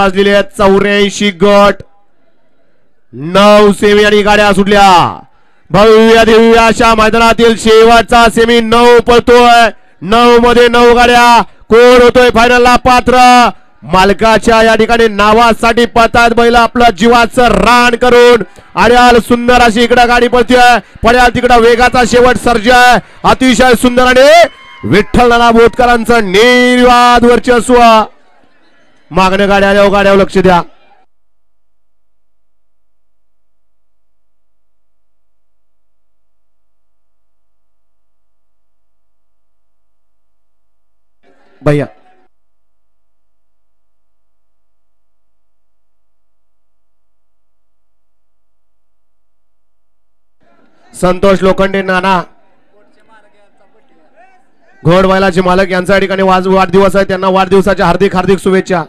वाजलेले 84 गट 9 सेमी आणि गाड्या सुटल्या। भव्य दिव्य अशा मैदानातील शेवटचा सेमी 9 पळतोय। 9 मध्ये 9 गाड्या। कोण होतोय फायनलला पात्र? मालकाच्या या ठिकाणी नावासाठी पळतात बैल आपलं जीवाचं रान करून। अड्याल सुंदर अशी इकडे गाडी पळते, पड्याल तिकडे वेगाचा शेवट सर्जा अतिशय सुंदर आणि विठ्ठल नाना बोतकरांचं निर्वाद वर्चस्व। मागण्या गाड्या गाड्यावर लक्ष द्या। भैया संतोष लोखंडे नाना घोडबैलाचे मालक यांच्या ठिकाणी वाढदिवस आहे, त्यांना वाढदिवसाच्या हार्दिक हार्दिक शुभेच्छा।